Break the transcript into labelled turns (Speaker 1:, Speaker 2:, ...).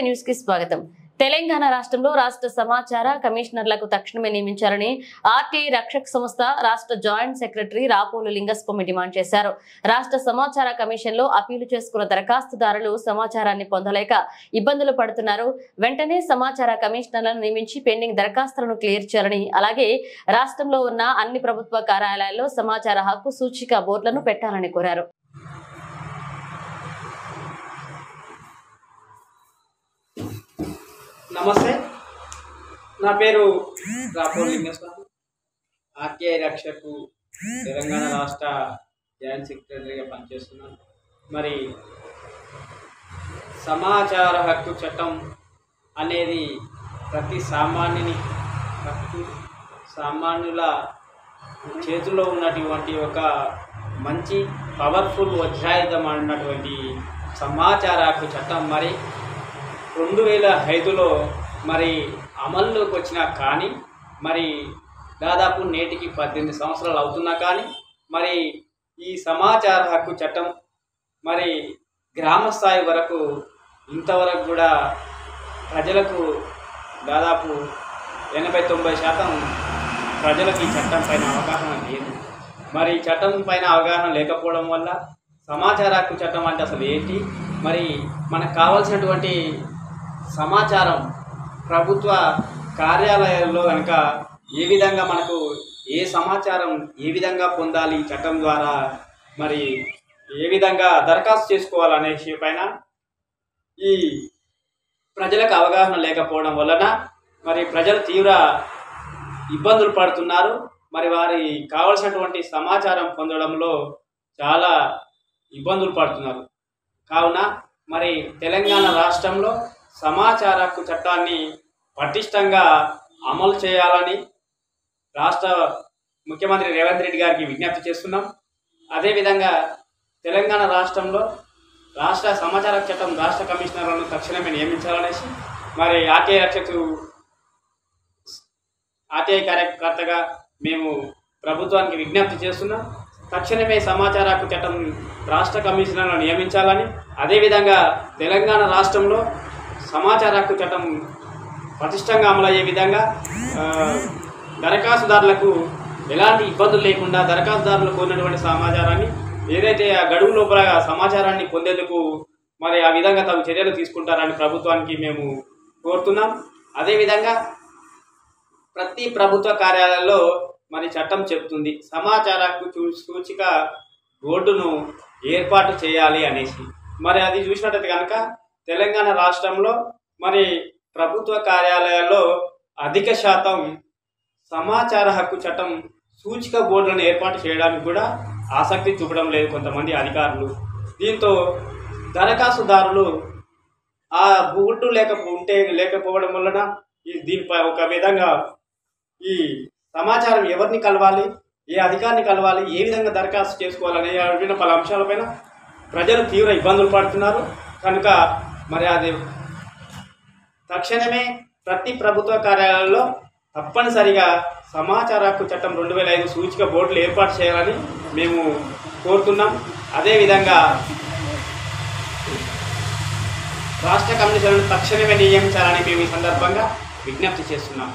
Speaker 1: News కి స్వాగతం. తెలంగాణ రాష్ట్రంలో రాష్ట్ర సమాచార కమిషనర్లకు తక్షణమే నియమించాలని ఆర్టీఐ రక్షక్ సంస్థ రాష్ట్ర joint secretary Rapolu Lingaswamy demand చేశారు. రాష్ట్ర సమాచార కమిషన్ లో అపీలు చేసుకున్న దరఖాస్తుదారులు సమాచారాన్ని పొందలేక ఇబ్బందులు పడుతున్నారు. వెంటనే సమాచార కమిషనర్లను నియమించి పెండింగ్ దరఖాస్తులను క్లియర్ చేయాలని, అలాగే రాష్ట్రంలో ఉన్న అన్ని ప్రభుత్వ కార్యాలయాల్లో సమాచార హక్కు సూచిక బోర్డులను పెట్టాలని కోరారు.
Speaker 2: నమస్తే, నా పేరు రాపోలు లింగస్వామి, ఆర్టీఐ రక్షకు తెలంగాణ రాష్ట్ర జాయింట్ సెక్రటరీగా పనిచేస్తున్నాను. మరి సమాచార హక్కు చట్టం అనేది ప్రతి సామాన్యుని హక్కు, సామాన్యుల చేతుల్లో ఉన్నటువంటి ఒక మంచి పవర్ఫుల్ వజ్రాయుధం అన్నటువంటి సమాచార హక్కు చట్టం మరి 2005లో మరి అమల్లోకి వచ్చినా కానీ మరి దాదాపు నేటికి 18 సంవత్సరాలు అవుతున్నా కానీ మరి ఈ సమాచార హక్కు చట్టం మరి గ్రామ స్థాయి వరకు ఇంతవరకు కూడా ప్రజలకు దాదాపు 80-90% ప్రజలకు ఈ చట్టం పైన అవగాహన లేదు. మరి ఈ చట్టం పైన అవగాహన లేకపోవడం వల్ల సమాచార హక్కు చట్టం అంటే అసలు ఏంటి, మరి మనకు కావాల్సినటువంటి సమాచారం ప్రభుత్వ కార్యాలయాల్లో కనుక ఏ విధంగా మనకు ఏ సమాచారం ఏ విధంగా పొందాలి, ఈ చట్టం ద్వారా మరి ఏ విధంగా దరఖాస్తు చేసుకోవాలనే విషయం పైన ఈ ప్రజలకు అవగాహన లేకపోవడం వలన మరి ప్రజలు తీవ్ర ఇబ్బందులు పడుతున్నారు. మరి వారి కావలసినటువంటి సమాచారం పొందడంలో చాలా ఇబ్బందులు పడుతున్నారు. కావున మరి తెలంగాణ రాష్ట్రంలో సమాచార హక్కు చట్టాన్ని పటిష్టంగా అమలు చేయాలని రాష్ట్ర ముఖ్యమంత్రి రేవంత్ రెడ్డి గారికి విజ్ఞప్తి చేస్తున్నాం. అదేవిధంగా తెలంగాణ రాష్ట్రంలో రాష్ట్ర సమాచార హక్కు చట్టం రాష్ట్ర కమిషనర్లను తక్షణమే నియమించాలనేసి మరి ఆర్టీఐ కార్యకర్తగా మేము ప్రభుత్వానికి విజ్ఞప్తి చేస్తున్నాం. తక్షణమే సమాచార హక్కు చట్టం రాష్ట్ర కమిషనర్లను నియమించాలని, అదేవిధంగా తెలంగాణ రాష్ట్రంలో సమాచార హక్కు చట్టం పటిష్టంగా అమలయ్యే విధంగా దరఖాస్తుదారులకు ఎలాంటి ఇబ్బందులు లేకుండా దరఖాస్తుదారులకు ఉన్నటువంటి సమాచారాన్ని ఏదైతే ఆ గడువు లోపల సమాచారాన్ని పొందేందుకు మరి ఆ విధంగా తమ చర్యలు తీసుకుంటారని ప్రభుత్వానికి మేము కోరుతున్నాం. అదేవిధంగా ప్రతి ప్రభుత్వ కార్యాలయాల్లో మరి చట్టం చెప్తుంది సమాచార హక్కు సూచిక బోర్డును ఏర్పాటు చేయాలి అనేసి. మరి అది చూసినట్టయితే కనుక తెలంగాణ రాష్ట్రంలో మరి ప్రభుత్వ కార్యాలయాల్లో అధిక శాతం సమాచార హక్కు చట్టం సూచిక బోర్డులను ఏర్పాటు చేయడానికి కూడా ఆసక్తి చూపడం లేదు కొంతమంది అధికారులు. దీంతో దరఖాస్తుదారులు ఆ బోర్డు లేకపోవడం వలన దీనిపై ఒక విధంగా ఈ సమాచారం ఎవరిని కలవాలి, ఏ అధికారిని కలవాలి, ఏ విధంగా దరఖాస్తు చేసుకోవాలనే పలు అంశాలపైన ప్రజలు తీవ్ర ఇబ్బందులు పడుతున్నారు. కనుక మరి అది తక్షణమే ప్రతి ప్రభుత్వ కార్యాలయాల్లో తప్పనిసరిగా సమాచార హక్కు చట్టం 2005 సూచిక బోర్డులు ఏర్పాటు చేయాలని మేము కోరుతున్నాం. అదేవిధంగా రాష్ట్ర కమిషనర్ను తక్షణమే నియమించాలని మేము ఈ సందర్భంగా విజ్ఞప్తి చేస్తున్నాం.